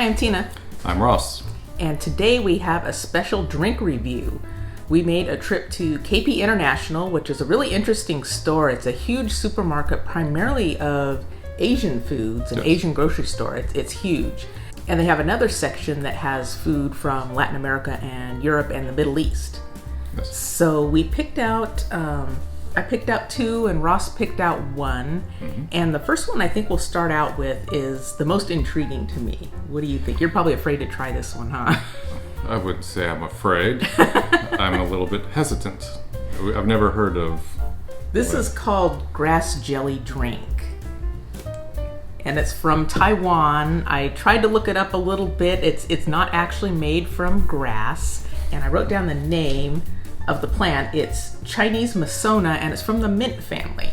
Hi, I'm Tina. I'm Ross. And today we have a special drink review. We made a trip to KP International, which is a really interesting store. It's a huge supermarket primarily of Asian foods, an Asian grocery store. It's huge. And they have another section that has food from Latin America and Europe and the Middle East. Yes. So we picked out, I picked out two and Ross picked out one. Mm-hmm. And the first one I think we'll start out with is the most intriguing to me. What do you think? You're probably afraid to try this one, huh? I wouldn't say I'm afraid. I'm a little bit hesitant. I've never heard of... This is called Grass Jelly Drink. And it's from Taiwan. I tried to look it up a little bit. It's not actually made from grass. And I wrote down the name of the plant. It's Chinese Masona, and it's from the mint family.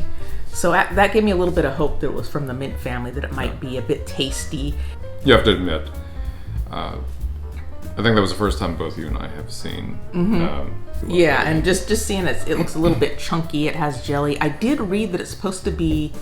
So that gave me a little bit of hope that it was from the mint family, that it might be a bit tasty. You have to admit, I think that was the first time both you and I have seen. Yeah, and just seeing it looks a little bit chunky. It has jelly. I did read that it's supposed to be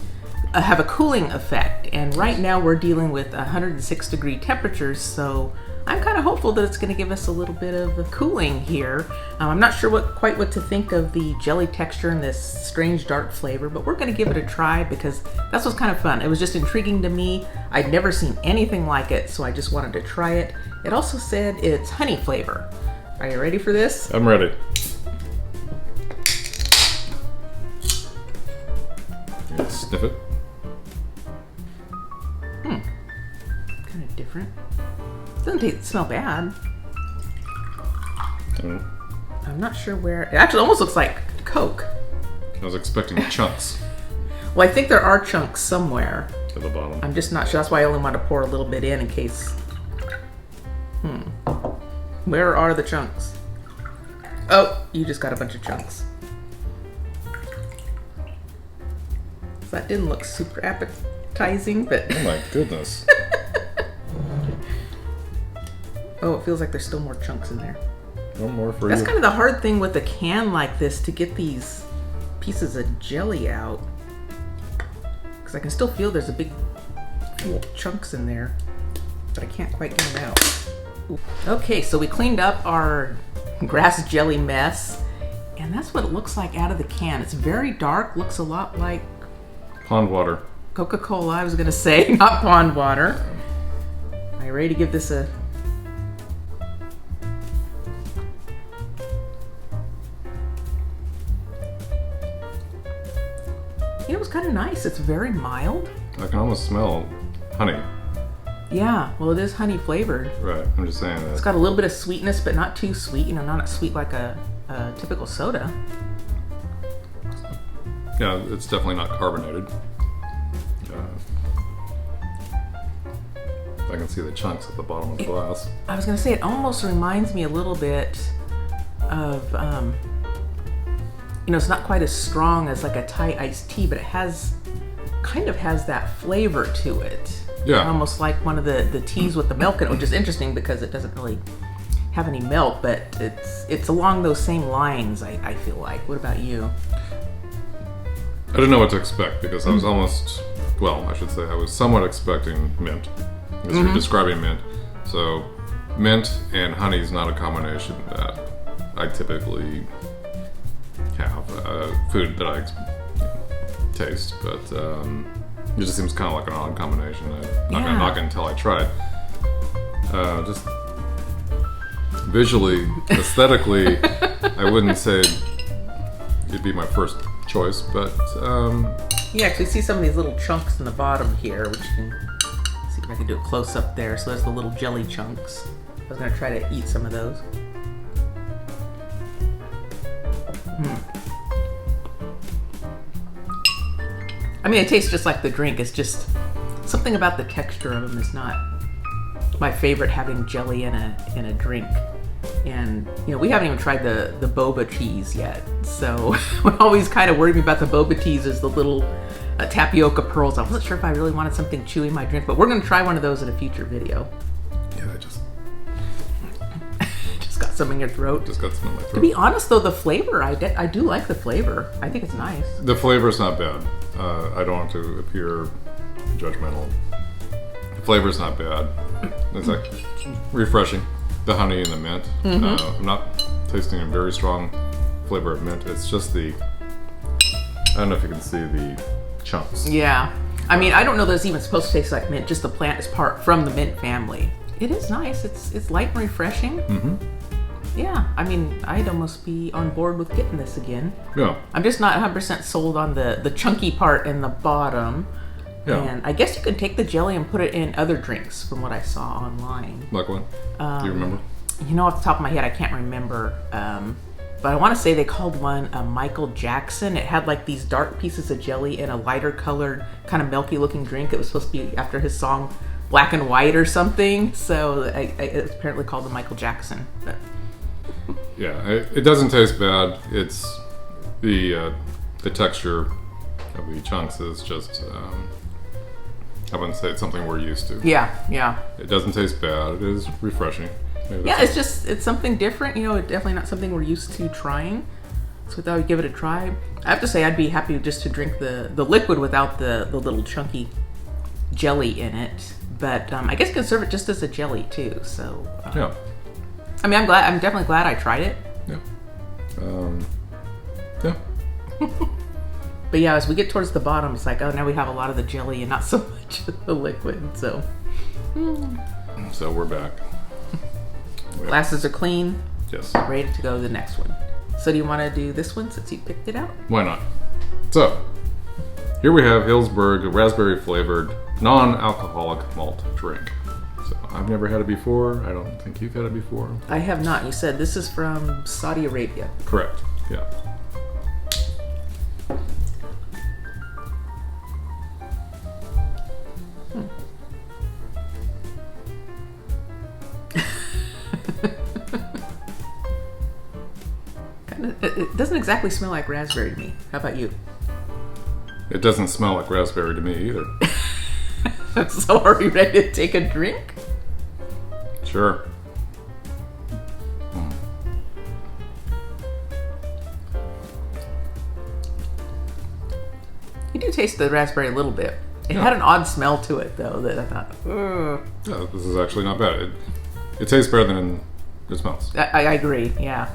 have a cooling effect, and right now we're dealing with 106 degree temperatures, so I'm kind of hopeful that it's going to give us a little bit of a cooling here. I'm not sure quite what to think of the jelly texture and this strange dark flavor, but we're going to give it a try because that's what's kind of fun. It was just intriguing to me. I'd never seen anything like it, so I just wanted to try it. It also said it's honey flavor. Are you ready for this? I'm ready. Sniff it. Kind of different. Doesn't smell bad. I'm not sure where. It actually almost looks like Coke. I was expecting chunks. Well, I think there are chunks somewhere. At the bottom. I'm just not sure. That's why I only want to pour a little bit in case. Where are the chunks? Oh, you just got a bunch of chunks. That didn't look super appetizing, but... Oh my goodness. Oh, it feels like there's still more chunks in there. No more for That's you. kind of the hard thing with a can like this, to get these pieces of jelly out. Because I can still feel there's a big few chunks in there, but I can't quite get them out. Ooh. Okay, so we cleaned up our grass jelly mess, and that's what it looks like out of the can. It's very dark, looks a lot like Pond water. Coca-Cola, I was going to say, not pond water. Are you ready to give this a... You know, it's kind of nice. It's very mild. I can almost smell honey. Yeah, well, it is honey flavored. Right, I'm just saying that. It's got a little bit of sweetness, but not too sweet. You know, not sweet like a typical soda. Yeah, it's definitely not carbonated. I can see the chunks at the bottom of the glass. I was going to say, it almost reminds me a little bit of, you know, it's not quite as strong as like a Thai iced tea, but it kind of has that flavor to it. Yeah. Almost like one of the teas with the milk in it, which is interesting because it doesn't really have any milk, but it's along those same lines, I feel like. What about you? I didn't know what to expect because I was almost, well, I should say I was somewhat expecting mint. Because you're describing mint. So mint and honey is not a combination that I typically have. Food that I taste, but it just seems kind of like an odd combination. I'm not gonna knock it until I try it. Just visually, aesthetically, I wouldn't say it'd be my first choice, but You actually see some of these little chunks in the bottom here, which you can see if I can do a close up there. So there's the little jelly chunks. I was gonna try to eat some of those. I mean, it tastes just like the drink. It's just something about the texture of them is not my favorite, having jelly in a drink. And, you know, we haven't even tried the boba teas yet. So what always kind of worried me about the boba teas is the little tapioca pearls. I wasn't sure if I really wanted something chewy in my drink, but we're going to try one of those in a future video. yeah, I just Just got some in your throat. got some in my To throat. be honest, though, the flavor, I do like the flavor. I think it's nice. The flavor's not bad. I don't want to appear judgmental. The flavor's not bad. It's like refreshing. The honey and the mint. I'm not tasting a very strong flavor of mint. It's just the, I don't know if you can see the chunks. Yeah. I mean, I don't know that it's even supposed to taste like mint. Just the plant is part from the mint family. It is nice. It's light and refreshing. Yeah. I mean, I'd almost be on board with getting this again. Yeah. I'm just not 100% sold on the chunky part in the bottom. Yeah. And I guess you could take the jelly and put it in other drinks from what I saw online. Like what? Do you remember? You know, off the top of my head, I can't remember. But I want to say they called one Michael Jackson. It had like these dark pieces of jelly in a lighter colored, kind of milky looking drink. It was supposed to be after his song Black and White or something. So it's apparently called the Michael Jackson. But. Yeah, it doesn't taste bad. It's the texture of the chunks is just, I wouldn't say it's something we're used to. Yeah. It doesn't taste bad. It is refreshing. Yeah, it's something different. You know, it's definitely not something we're used to trying. So I thought I'd give it a try. I have to say, I'd be happy just to drink the liquid without the little chunky jelly in it. But I guess you can serve it just as a jelly too. So yeah. I mean, I'm definitely glad I tried it. Yeah. Yeah. But yeah, as we get towards the bottom, it's like, oh, now we have a lot of the jelly and not so much of the liquid. So we're back. Glasses are clean. Yes. Ready to go to the next one. So do you want to do this one since you picked it out? Why not? So, here we have Hillsburg, a raspberry flavored, non-alcoholic malt drink. So, I've never had it before. I don't think you've had it before. I have not. You said this is from Saudi Arabia. Correct. Yeah. It doesn't exactly smell like raspberry to me. How about you? It doesn't smell like raspberry to me either. So are we ready to take a drink? Sure. You do taste the raspberry a little bit. It had an odd smell to it, though, that I thought, ugh. Yeah, this is actually not bad. It tastes better than it smells. I agree, yeah.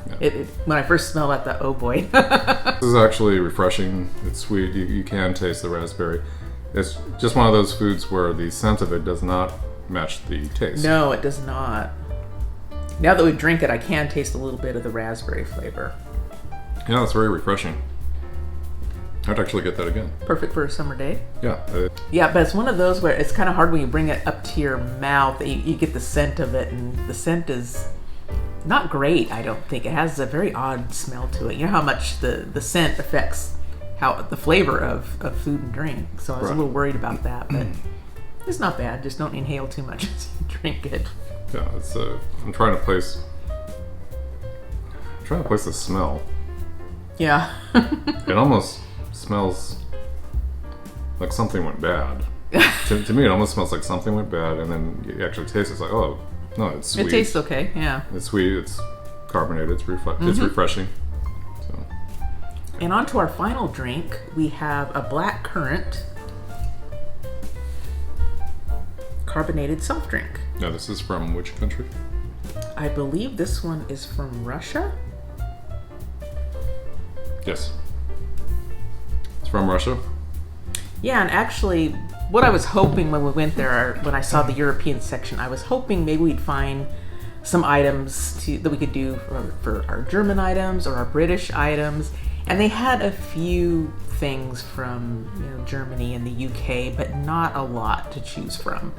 When I first smelled it, I thought, oh boy. This is actually refreshing. It's sweet. You can taste the raspberry. It's just one of those foods where the scent of it does not match the taste. No, it does not. Now that we drink it, I can taste a little bit of the raspberry flavor. Yeah, it's very refreshing. I'd actually get that again. Perfect for a summer day. Yeah. Yeah, but it's one of those where it's kind of hard when you bring it up to your mouth. You get the scent of it, and the scent is not great, I don't think. It has a very odd smell to it. You know how much the scent affects how the flavor of food and drink. So I was a little worried about that, but it's not bad. Just don't inhale too much as you drink it. Yeah, it's I'm trying to place the smell. Yeah. It almost smells like something went bad. to me, it almost smells like something went bad, and then you actually taste it. It's like, oh, no, it's sweet. It tastes okay, yeah. It's sweet, it's carbonated, it's refreshing. So. And on to our final drink, we have a black currant carbonated soft drink. Now, this is from which country? I believe this one is from Russia. Yes. It's from Russia? Yeah, and actually, what I was hoping when we went there, when I saw the European section, I was hoping maybe we'd find some items that we could do for our German items or our British items. And they had a few things from Germany and the UK, but not a lot to choose from.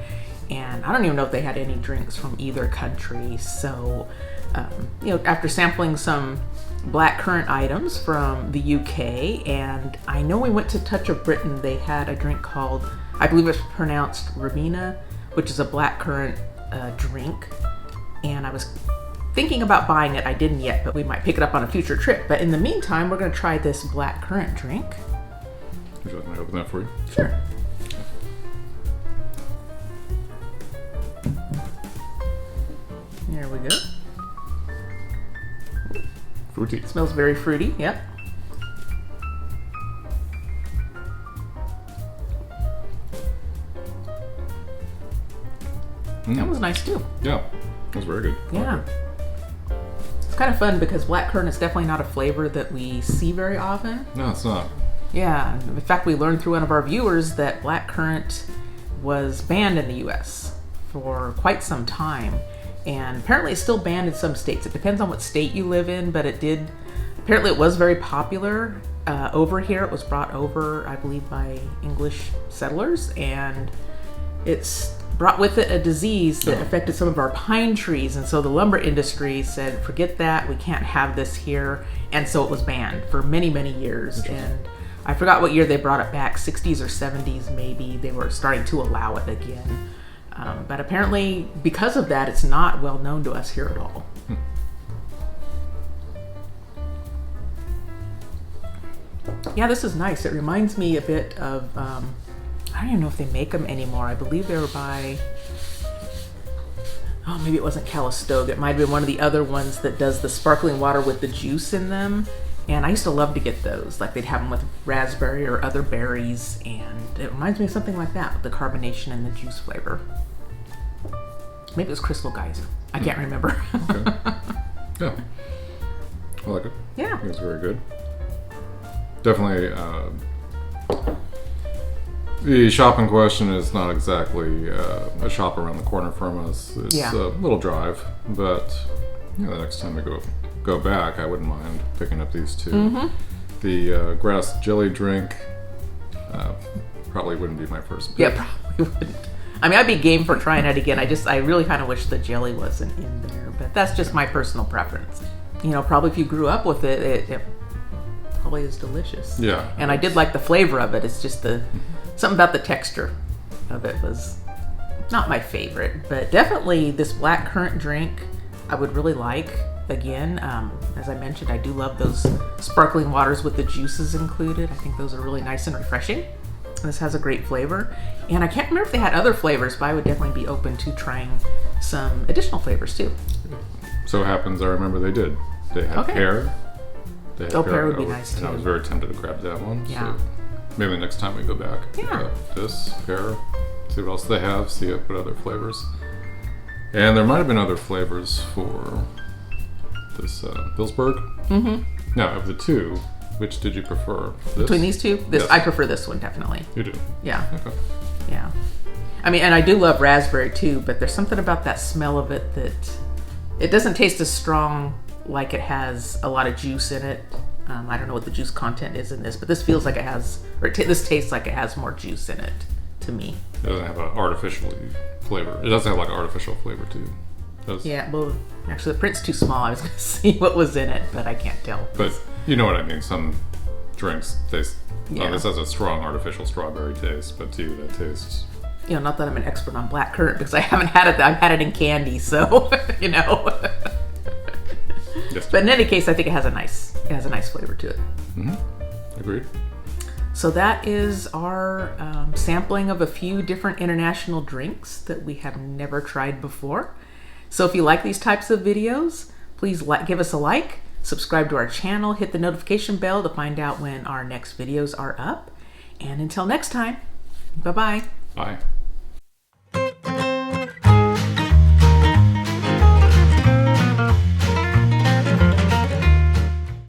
And I don't even know if they had any drinks from either country. So, after sampling some black currant items from the UK, and I know we went to Touch of Britain, they had a drink called, I believe it's pronounced Ribena, which is a black currant drink. And I was thinking about buying it. I didn't yet, but we might pick it up on a future trip. But in the meantime, we're going to try this black currant drink. Would you like me to open that for you? Sure. There we go. Fruity. It smells very fruity, yep. That was nice too. Yeah, it was very good. I Yeah. like it. It's kind of fun because blackcurrant is definitely not a flavor that we see very often. No, it's not. Yeah. In fact, we learned through one of our viewers that blackcurrant was banned in the U.S. for quite some time. And apparently it's still banned in some states. It depends on what state you live in, but apparently it was very popular over here. It was brought over, I believe, by English settlers, and it's brought with it a disease that affected some of our pine trees. And so the lumber industry said, forget that, we can't have this here. And so it was banned for many, many years. And I forgot what year they brought it back, 60s or 70s maybe. They were starting to allow it again. But apparently, because of that, it's not well known to us here at all. Yeah, this is nice. It reminds me a bit of, I don't even know if they make them anymore. I believe they were by, oh, maybe it wasn't Calistoga. It might have been one of the other ones that does the sparkling water with the juice in them. And I used to love to get those. Like they'd have them with raspberry or other berries. And it reminds me of something like that, with the carbonation and the juice flavor. Maybe it was Crystal Geyser. I can't remember. Okay. Yeah. I like it. Yeah. It was very good. Definitely, the shop in question is not exactly a shop around the corner from us. It's a little drive, but the next time we go back, I wouldn't mind picking up these two. The grass jelly drink probably wouldn't be my first pick. Yeah, probably wouldn't. I mean, I'd be game for trying it again. I really kind of wish the jelly wasn't in there, but that's just my personal preference. You know, probably if you grew up with it, it probably is delicious. Yeah. And I did like the flavor of it. It's just something about the texture of it was not my favorite, but definitely this blackcurrant drink I would really like again. As I mentioned, I do love those sparkling waters with the juices included. I think those are really nice and refreshing. This has a great flavor. And I can't remember if they had other flavors, but I would definitely be open to trying some additional flavors too. So it happens, I remember they did. They had pear. They had pear would be nice and too. I was very tempted to grab that one. Yeah. So maybe next time we go back. Yeah. This, pear, see what else they have, see what other flavors. And there might have been other flavors for this Pillsbury. Now, of the two, which did you prefer? This? Between these two? Yes. I prefer this one, definitely. You do? Yeah. Okay. Yeah. I mean, and I do love raspberry too, but there's something about that smell of it that it doesn't taste as strong, like it has a lot of juice in it. I don't know what the juice content is in this, but this feels like it has, this tastes like it has more juice in it to me. It doesn't have an artificial flavor. It doesn't have like artificial flavor too. Yeah, well, actually the print's too small. I was going to see what was in it, but I can't tell. But you know what I mean. Some drinks taste, this has a strong artificial strawberry taste, but to you that tastes... You know, not that I'm an expert on blackcurrant because I haven't had it. I've had it in candy, so, you know. Yes. But in any case, I think it has a nice flavor to it. Agreed. So that is our sampling of a few different international drinks that we have never tried before. So if you like these types of videos, please give us a like, subscribe to our channel, hit the notification bell to find out when our next videos are up. And until next time, bye-bye. Bye.